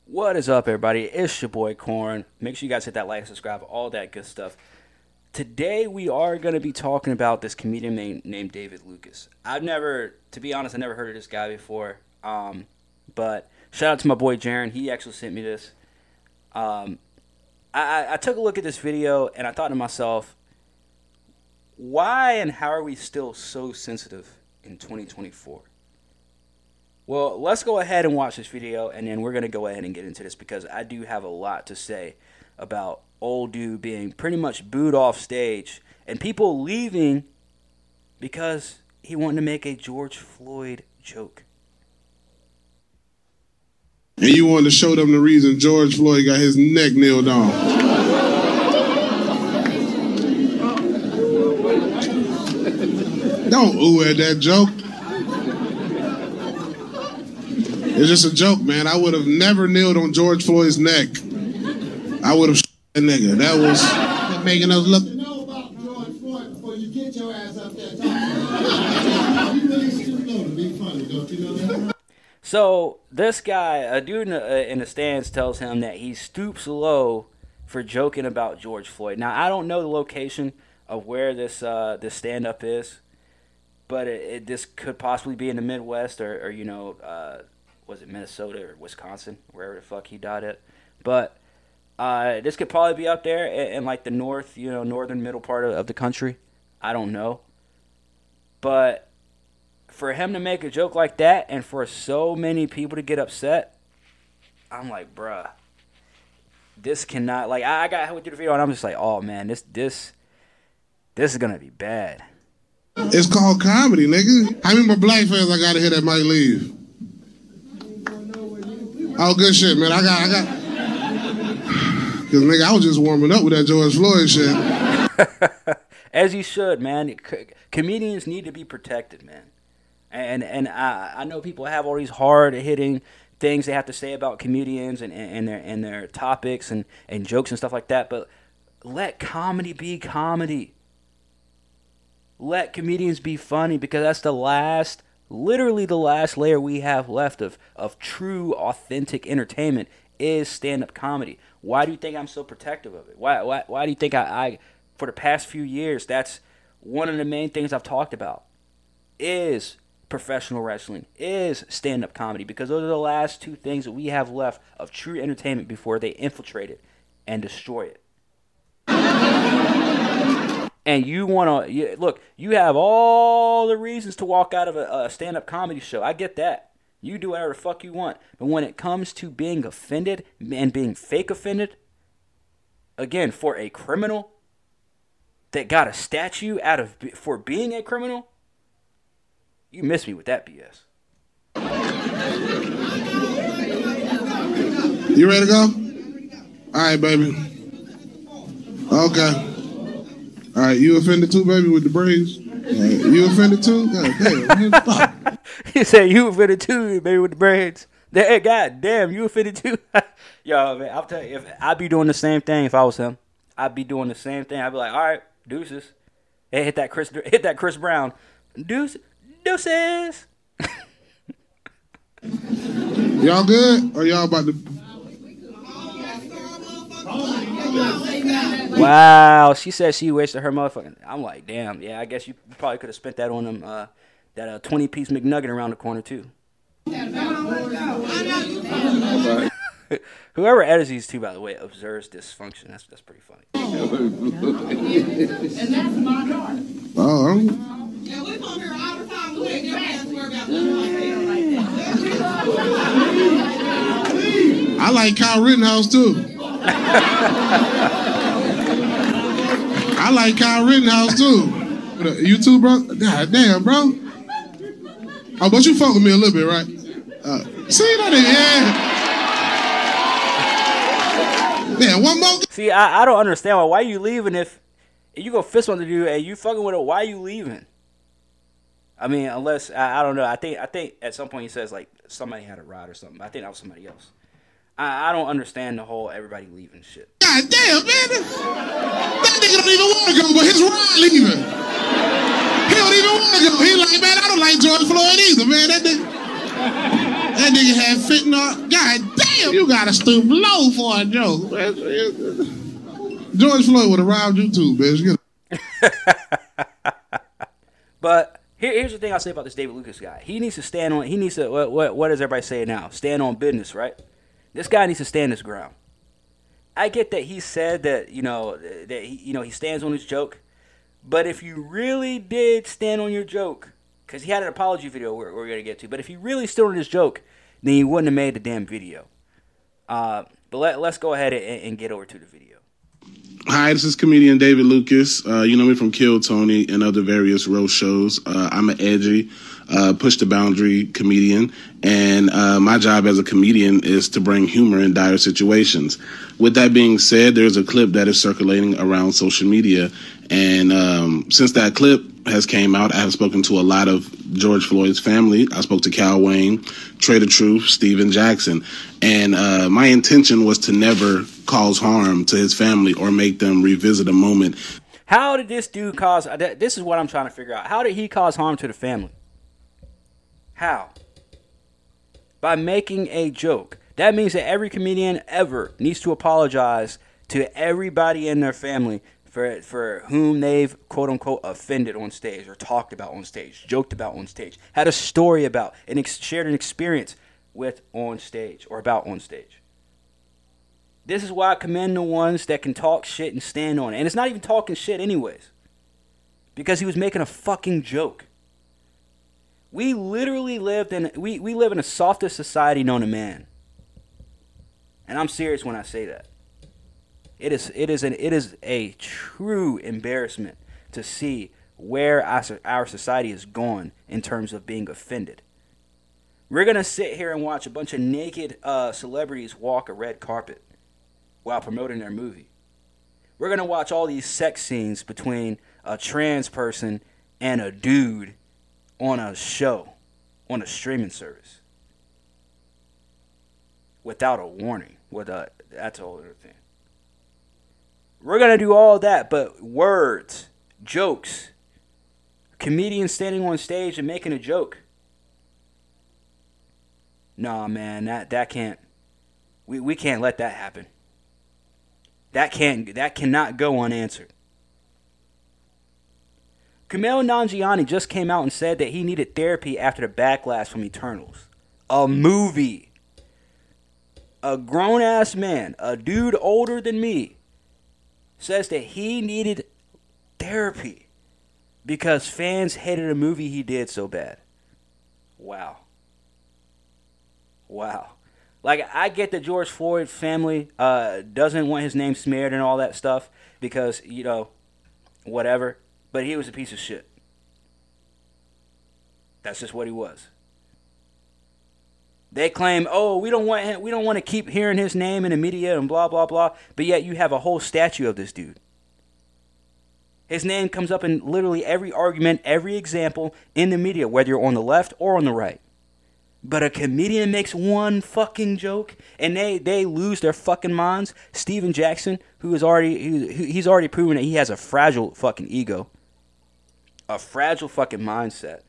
What is up, everybody? It's your boy Corn. Make sure you guys hit that like, subscribe, all that good stuff. Today we are going to be talking about this comedian named David Lucas. To be honest, I never heard of this guy before. But shout out to my boy Jaron. He actually sent me this. I took a look at this video and I thought to myself, why and how are we still so sensitive in 2024? Well, let's go ahead and watch this video, and then we're going to go ahead and get into this because I do have a lot to say about old dude being pretty much booed off stage and people leaving because he wanted to make a George Floyd joke. And you wanted to show them the reason George Floyd got his neck nailed on. Don't ooh at that joke. It's just a joke, man. I would have never kneeled on George Floyd's neck. I would have that nigga. That was making us look. You know about George Floyd before you get your ass up there talking. You really stoop low to be funny, don't you know that? So this guy, a dude in the stands, tells him that he stoops low for joking about George Floyd. Now I don't know the location of where this stand-up is, but this could possibly be in the Midwest or was it Minnesota or Wisconsin, wherever the fuck he died at. But this could probably be up there in like the north, northern middle part of the country. I don't know. But for him to make a joke like that and for so many people to get upset, I'm like, bruh, this cannot, like, I got halfway through the video and I'm just like, oh man, this is gonna be bad. It's called comedy, nigga. How many more black fans I gotta hear that might leave? Oh, good shit, man. I got. Because, nigga, I was just warming up with that George Floyd shit. As you should, man. Comedians need to be protected, man. And I know people have all these hard-hitting things they have to say about comedians and their topics and jokes and stuff like that, but let comedy be comedy. Let comedians be funny because that's literally the last layer we have left of true, authentic entertainment is stand-up comedy. Why do you think I'm so protective of it? Why do you think I for the past few years, that's one of the main things I've talked about is professional wrestling, is stand-up comedy, because those are the last two things that we have left of true entertainment before they infiltrate it and destroy it. And you want to, look, you have all the reasons to walk out of a stand-up comedy show. I get that. You do whatever the fuck you want. But when it comes to being offended and being fake offended, again, for a criminal that got a statue for being a criminal, you miss me with that BS. You ready to go? All right, baby. Okay. All right, you offended too, baby, with the braids? You offended too? God damn, man, fuck. He said, you offended too, baby, with the braids. God damn, you offended too? Yo, man, I'll tell you, I'd be doing the same thing if I was him. I'd be doing the same thing. I'd be like, all right, deuces. Hey, hit that Chris Brown. Deuces. Y'all good? Or y'all about to... Wow, she said she wasted her motherfucking. I'm like, damn, yeah, I guess you probably could have spent that on them, that 20-piece McNugget around the corner too. Whoever edits these two, by the way, observes dysfunction. That's pretty funny. And that's my daughter. Oh, Yeah, we come here all the time. We ain't never asked her about I like Kyle Rittenhouse too. I like Kyle Rittenhouse too. You too, bro? God damn, bro. Oh, but you fuck with me a little bit, right? See that? Yeah. Yeah, one more. See, I don't understand why you leaving if you go fist one to do and you fucking with it. Why you leaving? I mean, unless I don't know. I think at some point he says like somebody had a ride or something. I think that was somebody else. I don't understand the whole everybody leaving shit. God damn, man. That nigga don't even want to go, but his ride leaving. He don't even want to go. He like, man, I don't like George Floyd either, man. That nigga. That nigga had fentanyl. God damn, you gotta stoop low for a joke. George Floyd would have robbed you too, bitch. But here's the thing I'll say about this David Lucas guy. He needs to stand on. He needs to. What does everybody say now? Stand on business, right? This guy needs to stand his ground. I get that he said that he stands on his joke, but if you really did stand on your joke, because he had an apology video we're gonna get to, but if he really stood on his joke, then he wouldn't have made the damn video. But let's go ahead and get over to the video. Hi, this is comedian David Lucas. You know me from Kill Tony and other various roast shows. I'm an edgy, push the boundary comedian, and my job as a comedian is to bring humor in dire situations. With that being said, there's a clip that is circulating around social media, and since that clip has came out, I have spoken to a lot of George Floyd's family. I spoke to Cal Wayne, Trader Truth, Steven Jackson, and my intention was to never cause harm to his family or make them revisit a moment. How did this dude cause... This is what I'm trying to figure out. How did he cause harm to the family? How? By making a joke. That means that every comedian ever needs to apologize to everybody in their family for whom they've, quote-unquote, offended on stage or talked about on stage, joked about on stage, had a story about, and shared an experience with on stage or about on stage. This is why I commend the ones that can talk shit and stand on it. And it's not even talking shit anyways, because he was making a fucking joke. We literally live in the softest society known to man. And I'm serious when I say that. It is a true embarrassment to see where our society is gone in terms of being offended. We're going to sit here and watch a bunch of naked celebrities walk a red carpet while promoting their movie. We're going to watch all these sex scenes between a trans person and a dude on a show, on a streaming service, without a warning. That's a whole other thing. We're going to do all that, but words, jokes, comedians standing on stage and making a joke. Nah, man, that can't. We can't let that happen. That cannot go unanswered. Kumail Nanjiani just came out and said that he needed therapy after the backlash from Eternals. A movie. A grown-ass man, a dude older than me, says that he needed therapy because fans hated a movie he did so bad. Wow. Like, I get that George Floyd family doesn't want his name smeared and all that stuff because, whatever. But he was a piece of shit. That's just what he was. They claim, we don't want to keep hearing his name in the media and blah, blah, blah. But yet you have a whole statue of this dude. His name comes up in literally every argument, every example in the media, whether you're on the left or on the right. But a comedian makes one fucking joke and they lose their fucking minds. Steven Jackson, he's already proven that he has a fragile fucking ego. A fragile fucking mindset.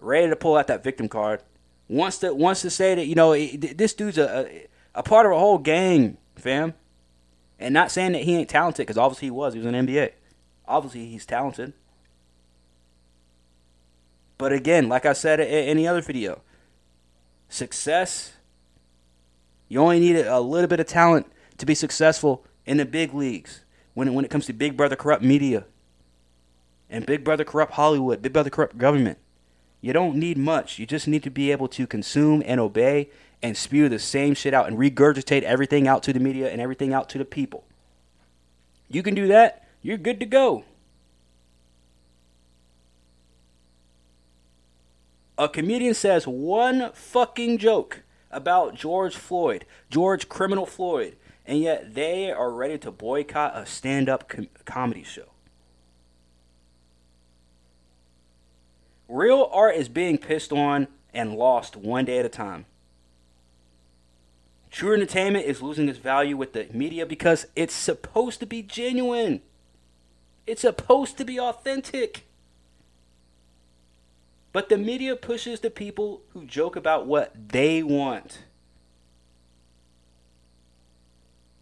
Ready to pull out that victim card. Wants to say that, this dude's a part of a whole gang, fam. And not saying that he ain't talented, because obviously he was. He was in the NBA. Obviously he's talented. But again, like I said in the other video, success, you only need a little bit of talent to be successful in the big leagues. When it comes to Big Brother corrupt media and Big Brother corrupt Hollywood, Big Brother corrupt government. You don't need much. You just need to be able to consume and obey and spew the same shit out and regurgitate everything out to the media and everything out to the people. You can do that, you're good to go. A comedian says one fucking joke about George Criminal Floyd, and yet they are ready to boycott a stand-up comedy show. Real art is being pissed on and lost one day at a time. True entertainment is losing its value with the media because it's supposed to be genuine. It's supposed to be authentic. But the media pushes the people who joke about what they want.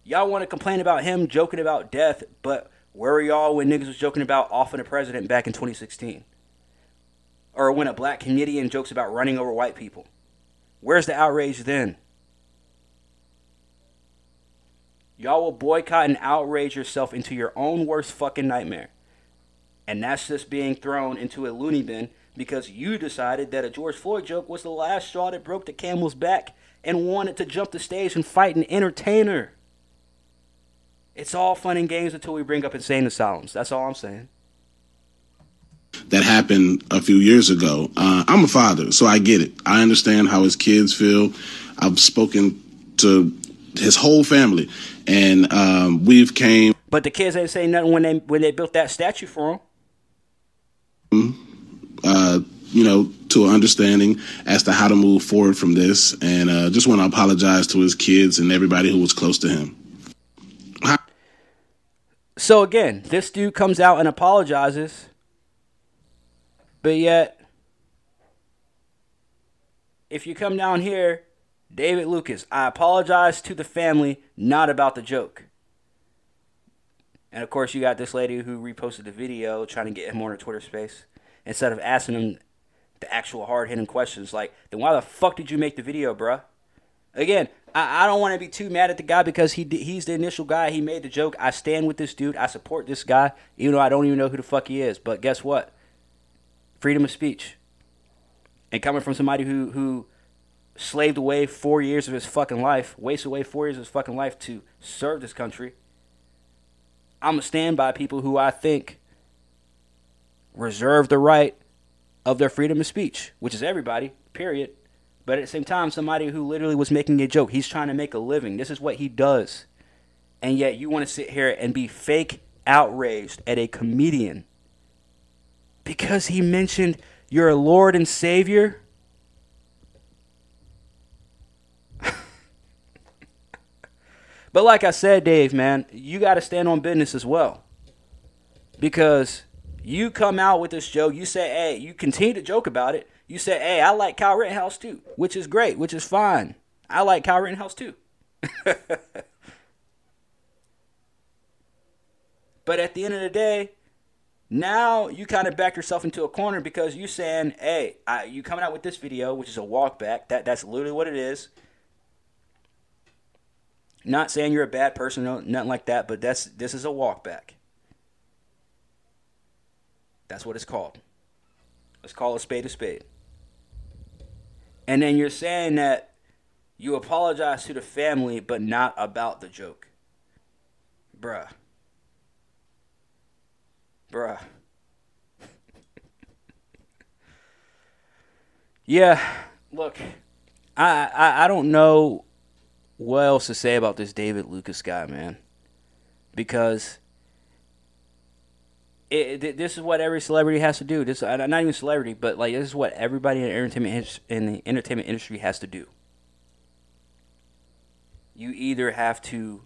Y'all want to complain about him joking about death, but where were y'all when niggas was joking about offing the president back in 2016? Or when a black comedian jokes about running over white people? Where's the outrage then? Y'all will boycott and outrage yourself into your own worst fucking nightmare. And that's just being thrown into a loony bin because you decided that a George Floyd joke was the last straw that broke the camel's back and wanted to jump the stage and fight an entertainer. It's all fun and games until we bring up insane asylums. That's all I'm saying. That happened a few years ago. I'm a father, so I get it. I understand how his kids feel. I've spoken to his whole family, and we've came. But the kids ain't saying nothing when they built that statue for him. To an understanding as to how to move forward from this, and just want to apologize to his kids and everybody who was close to him. So again, this dude comes out and apologizes, but yet, if you come down here, David Lucas, I apologize to the family, not about the joke. And of course, you got this lady who reposted the video trying to get him on her Twitter space. Instead of asking him the actual hard-hitting questions like, then why the fuck did you make the video, bruh? Again, I don't want to be too mad at the guy because he's the initial guy. He made the joke. I stand with this dude. I support this guy, even though I don't even know who the fuck he is. But guess what? Freedom of speech. And coming from somebody who slaved away 4 years of his fucking life, wasted away 4 years of his fucking life to serve this country, I'm going to stand by people who I think reserve the right of their freedom of speech, which is everybody, period. But at the same time, somebody who literally was making a joke, he's trying to make a living. This is what he does. And yet you want to sit here and be fake outraged at a comedian because he mentioned your Lord and Savior? But like I said, Dave, man, you got to stand on business as well. Because you come out with this joke, you say, hey, you continue to joke about it. You say, hey, I like Kyle Rittenhouse too, which is great, which is fine. I like Kyle Rittenhouse too. But at the end of the day, now you kind of back yourself into a corner because you saying, hey, you coming out with this video, which is a walk back. That's literally what it is. Not saying you're a bad person, no, nothing like that, but this is a walk back. That's what it's called. Let's call a spade a spade. And then you're saying that you apologize to the family, but not about the joke. Bruh. Yeah, look, I don't know what else to say about this David Lucas guy, man. Because this is what every celebrity has to do. This, not even celebrity, but like this is what everybody in the entertainment industry has to do. You either have to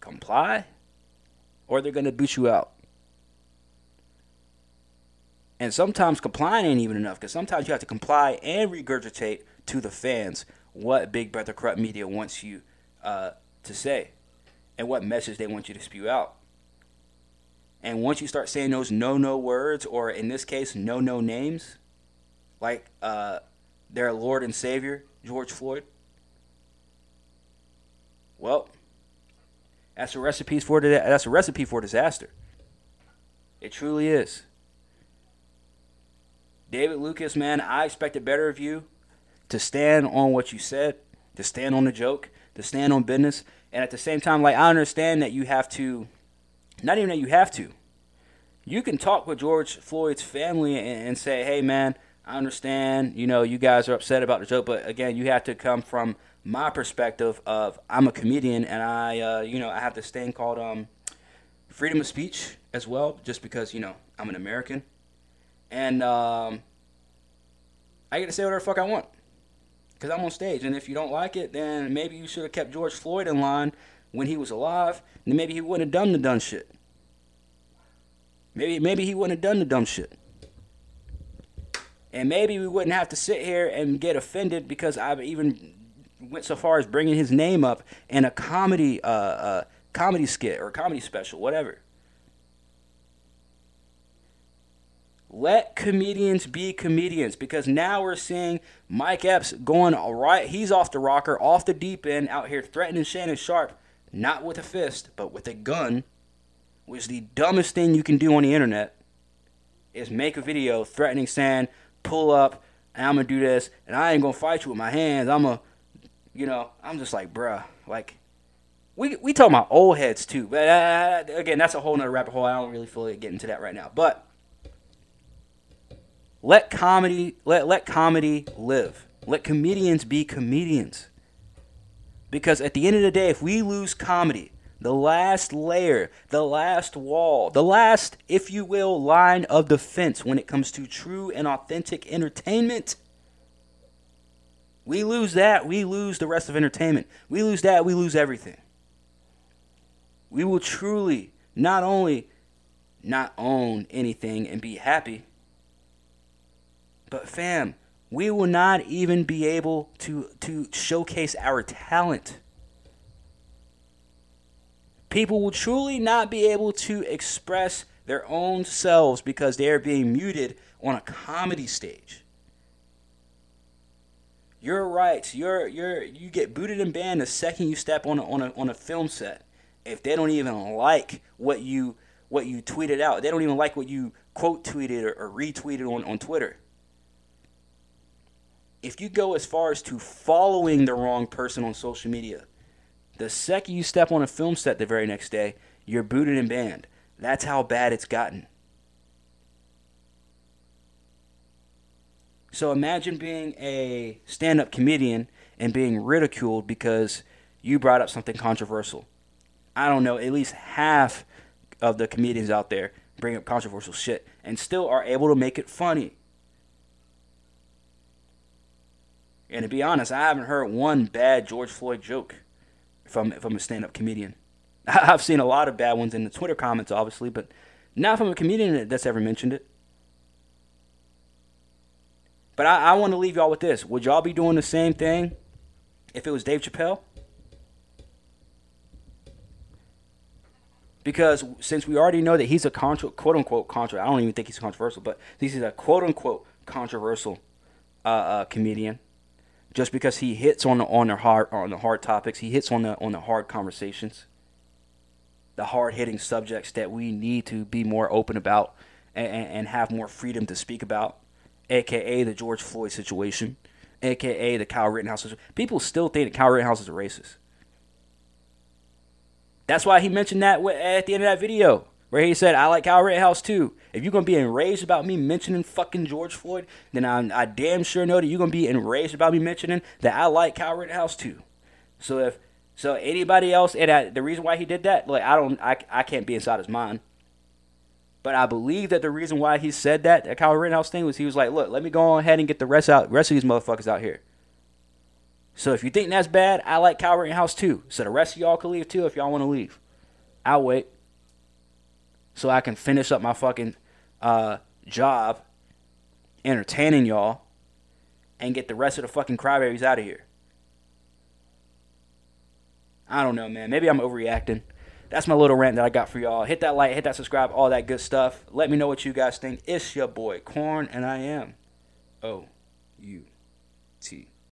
comply, or they're gonna boot you out. And sometimes complying ain't even enough, because sometimes you have to comply and regurgitate to the fans what Big Brother Corrupt Media wants you to say and what message they want you to spew out. And once you start saying those no words, or in this case, no names, like their Lord and Savior, George Floyd, well, that's a recipe for disaster. It truly is. David Lucas, man, I expected better of you to stand on what you said, to stand on the joke, to stand on business. And at the same time, like, I understand that you have to, not even that you have to, you can talk with George Floyd's family and say, hey, man, I understand, you guys are upset about the joke. But again, you have to come from my perspective of I'm a comedian, and I have this thing called freedom of speech as well, just because, I'm an American. And I get to say whatever the fuck I want, because I'm on stage. And if you don't like it, then maybe you should have kept George Floyd in line when he was alive, and maybe he wouldn't have done the dumb shit. Maybe he wouldn't have done the dumb shit. And maybe we wouldn't have to sit here and get offended because I've even went so far as bringing his name up in a comedy skit or comedy special, whatever. Let comedians be comedians, because now we're seeing Mike Epps going all right. He's off the rocker, off the deep end, out here threatening Shannon Sharpe, not with a fist, but with a gun, which is the dumbest thing you can do on the internet, is make a video threatening saying, pull up, and I'm going to do this, and I ain't going to fight you with my hands. I'm just like, bruh, like, we talking about old heads too. But again, that's a whole nother rabbit hole. I don't really feel like getting into that right now. But let comedy live. Let comedians be comedians. Because at the end of the day, if we lose comedy, the last layer, the last wall, the last, if you will, line of defense when it comes to true and authentic entertainment, we lose that, we lose the rest of entertainment. We lose that, we lose everything. We will truly not only not own anything and be happy, but fam, we will not even be able to showcase our talent. People will truly not be able to express their own selves because they are being muted on a comedy stage. Your rights, you get booted and banned the second you step on a film set. If they don't even like what you tweeted out, they don't even like what you quote tweeted or retweeted on Twitter. If you go as far as to following the wrong person on social media, the second you step on a film set the very next day, you're booted and banned. That's how bad it's gotten. So imagine being a stand-up comedian and being ridiculed because you brought up something controversial. I don't know, at least half of the comedians out there bring up controversial shit and still are able to make it funny. And to be honest, I haven't heard one bad George Floyd joke from a stand-up comedian. I've seen a lot of bad ones in the Twitter comments, obviously, but not from a comedian that's ever mentioned it. But I want to leave y'all with this. Would y'all be doing the same thing if it was Dave Chappelle? Because since we already know that he's a quote-unquote controversial, I don't even think he's controversial, but he's a quote-unquote controversial comedian. Just because he hits on the hard topics, he hits on the hard conversations, the hard-hitting subjects that we need to be more open about and have more freedom to speak about, a.k.a. the George Floyd situation, a.k.a. the Kyle Rittenhouse situation. People still think that Kyle Rittenhouse is a racist. That's why he mentioned that at the end of that video, where he said, I like Kyle Rittenhouse too. If you're going to be enraged about me mentioning fucking George Floyd, then I damn sure know that you're going to be enraged about me mentioning that I like Kyle Rittenhouse too. So anybody else, and the reason why he did that, like I can't be inside his mind. But I believe that the reason why he said that Kyle Rittenhouse thing was he was like, look, let me go ahead and get the rest of these motherfuckers out here. So if you think that's bad, I like Kyle Rittenhouse too. So the rest of y'all can leave too if y'all want to leave. I'll wait. So I can finish up my fucking job entertaining y'all and get the rest of the fucking crybabies out of here. I don't know, man. Maybe I'm overreacting. That's my little rant that I got for y'all. Hit that like, hit that subscribe, all that good stuff. Let me know what you guys think. It's your boy, Corn, and I am O-U-T.